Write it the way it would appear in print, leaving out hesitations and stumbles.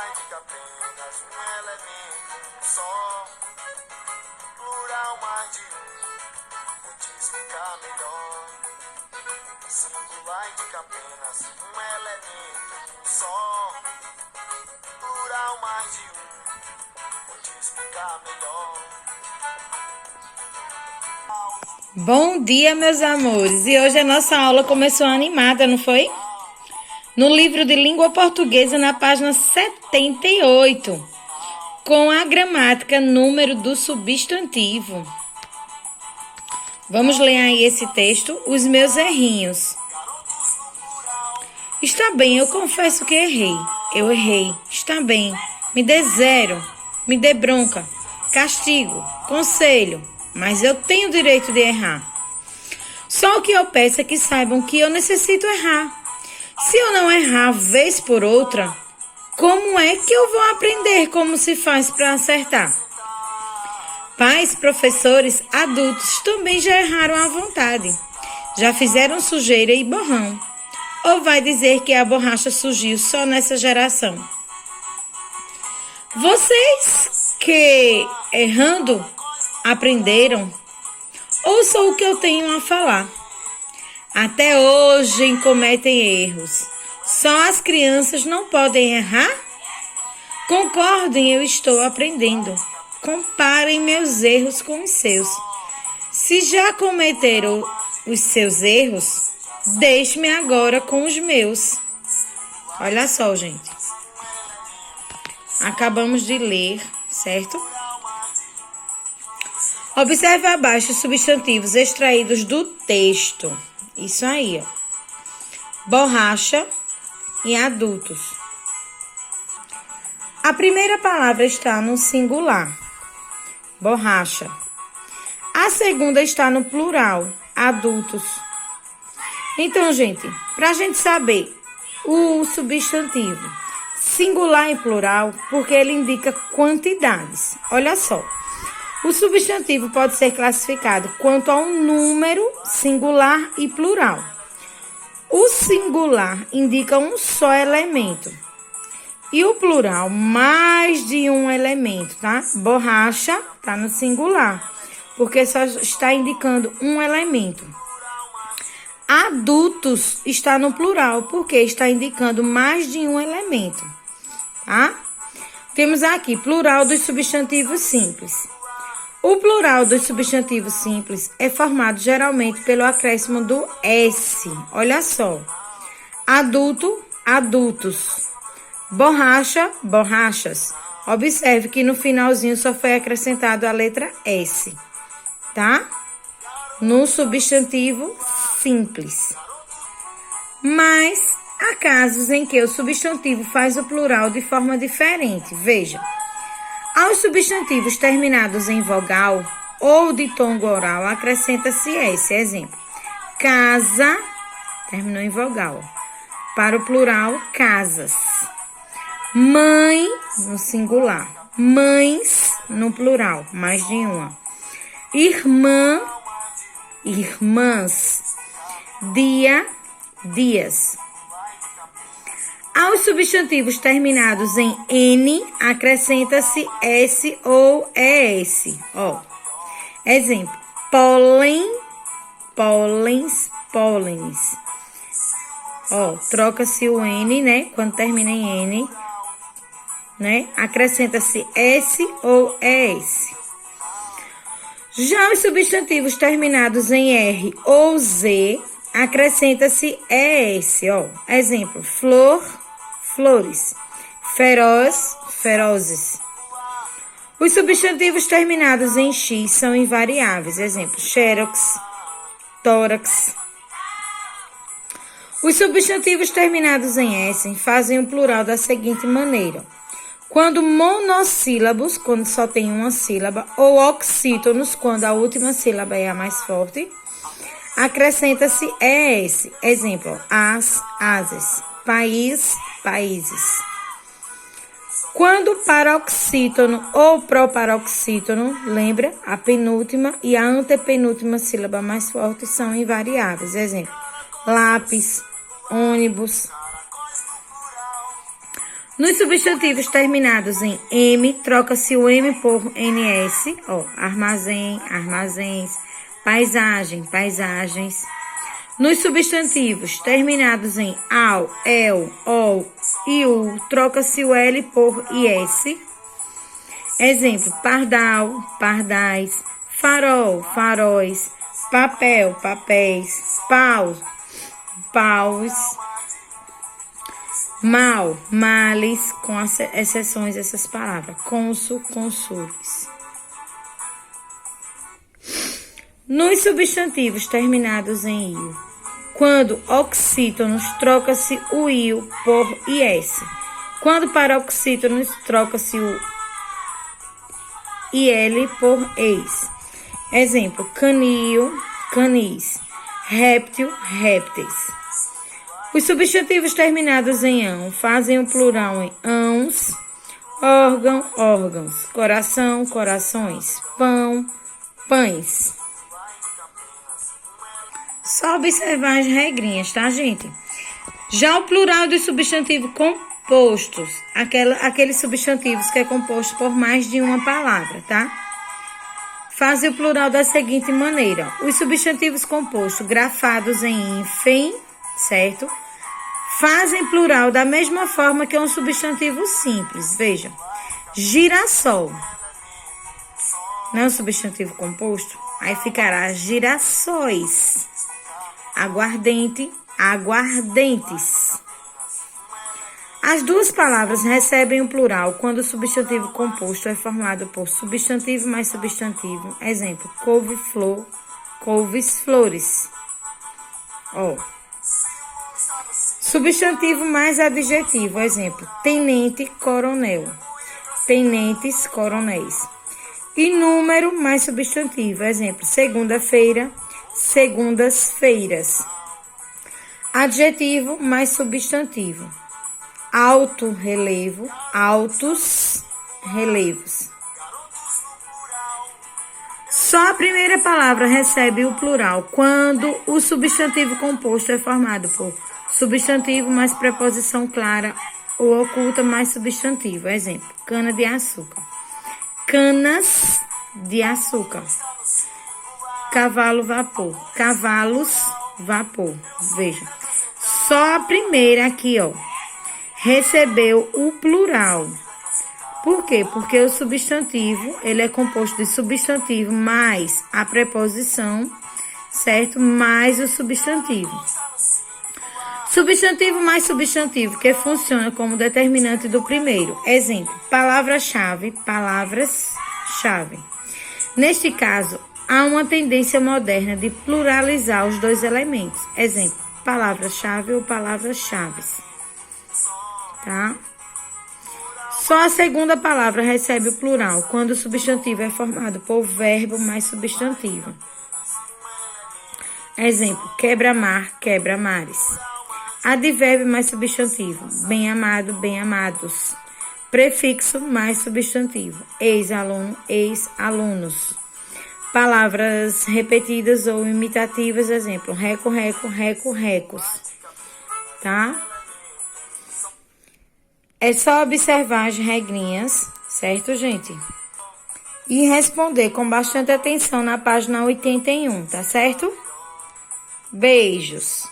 Indica apenas um elemento só, plural mais de um, podes ficar melhor. Singular indica apenas um elemento só, plural mais de um, podes ficar melhor. Bom dia, meus amores! E hoje a nossa aula começou animada, não foi? No livro de língua portuguesa, na página 78, com a gramática número do substantivo. Vamos ler aí esse texto, os meus errinhos. Está bem, eu confesso que errei. Eu errei. Está bem. Me dê 0, me dê bronca, castigo, conselho, mas eu tenho o direito de errar. Só o que eu peço é que saibam que eu necessito errar. Se eu não errar vez por outra, como é que eu vou aprender como se faz para acertar? Pais, professores, adultos também já erraram à vontade. Já fizeram sujeira e borrão. Ou vai dizer que a borracha surgiu só nessa geração? Vocês que, errando, aprenderam, ouçam o que eu tenho a falar. Até hoje cometem erros. Só as crianças não podem errar? Concordem, eu estou aprendendo. Comparem meus erros com os seus. Se já cometeram os seus erros, deixe-me agora com os meus. Olha só, gente. Acabamos de ler, certo? Observe abaixo os substantivos extraídos do texto. Isso aí, ó. Borracha e adultos. A primeira palavra está no singular, borracha. A segunda está no plural, adultos. Então, gente, para a gente saber o substantivo singular e plural, porque ele indica quantidades. Olha só. O substantivo pode ser classificado quanto a um número singular e plural. O singular indica um só elemento. E o plural, mais de um elemento, tá? Borracha tá no singular, porque só está indicando um elemento. Adultos está no plural, porque está indicando mais de um elemento, tá? Temos aqui plural dos substantivos simples. O plural dos substantivos simples é formado geralmente pelo acréscimo do S. Olha só. Adulto, adultos. Borracha, borrachas. Observe que no finalzinho só foi acrescentado a letra S, tá? No substantivo simples. Mas há casos em que o substantivo faz o plural de forma diferente. Veja. Aos substantivos terminados em vogal ou de tom oral, acrescenta-se S. Exemplo, casa, terminou em vogal. Para o plural, casas. Mãe, no singular. Mães, no plural, mais de uma. Irmã, irmãs. Dia, dias. Aos substantivos terminados em N, acrescenta-se S ou ES. Ó, exemplo, pólen, pólens, pólenes. Ó, troca-se o N, né? Quando termina em N, né? Acrescenta-se S ou ES. Já os substantivos terminados em R ou Z, acrescenta-se ES, ó. Exemplo, flor, flores. Feroz, ferozes. Os substantivos terminados em X são invariáveis. Exemplo, xerox, tórax. Os substantivos terminados em S fazem o plural da seguinte maneira. Quando monossílabos, quando só tem uma sílaba, ou oxítonos, quando a última sílaba é a mais forte, acrescenta-se ES. Exemplo, as, ases, país, países. Quando o paroxítono ou proparoxítono, lembra, a penúltima e a antepenúltima sílaba mais forte são invariáveis. Exemplo, lápis, ônibus. Nos substantivos terminados em M, troca-se o M por NS, armazém, armazéns, paisagem, paisagens. Nos substantivos terminados em AL, EL, OL e U, troca-se o L por IS. Exemplo, pardal, pardais, farol, faróis, papel, papéis, pau, paus, mal, males, com exceções dessas palavras, cônsul, consules. Nos substantivos terminados em IO, quando oxítonos, troca-se o IO por IS. Quando paroxítonos, troca-se o IL por EIS. Exemplo, canil, canis, réptil, répteis. Os substantivos terminados em ão fazem o plural em ãos, órgão, órgãos, coração, corações, pão, pães. Só observar as regrinhas, tá, gente? Já o plural dos substantivos compostos, aqueles substantivos que é composto por mais de uma palavra, tá? Fazem o plural da seguinte maneira. Os substantivos compostos grafados em hífen, certo? Fazem plural da mesma forma que um substantivo simples. Veja, girassol. Não é um substantivo composto? Aí ficará girassóis. Aguardente, aguardentes. As duas palavras recebem o plural quando o substantivo composto é formado por substantivo mais substantivo. Exemplo, couve-flor, couves, flores. Substantivo mais adjetivo. Exemplo, tenente, coronel, tenentes, coronéis. E número mais substantivo. Exemplo, segunda-feira, segundas-feiras. Adjetivo mais substantivo. Alto relevo, altos relevos. Só a primeira palavra recebe o plural quando o substantivo composto é formado por substantivo mais preposição clara ou oculta mais substantivo. Exemplo, cana de açúcar, canas de açúcar. Cavalo, vapor, cavalos, vapor. Veja, só a primeira aqui, recebeu o plural. Por quê? Porque o substantivo, ele é composto de substantivo mais a preposição, certo? Mais o substantivo. Substantivo mais substantivo, que funciona como determinante do primeiro. Exemplo, palavra-chave, palavras-chave. Neste caso, há uma tendência moderna de pluralizar os dois elementos. Exemplo, palavra-chave ou palavras-chaves. Tá? Só a segunda palavra recebe o plural quando o substantivo é formado por verbo mais substantivo. Exemplo, quebra-mar, quebra-mares. Advérbio mais substantivo, bem-amado, bem-amados. Prefixo mais substantivo, ex-aluno, ex-alunos. Palavras repetidas ou imitativas, exemplo, reco, reco, reco, recos. Tá? É só observar as regrinhas, certo, gente? E responder com bastante atenção na página 81, tá certo? Beijos!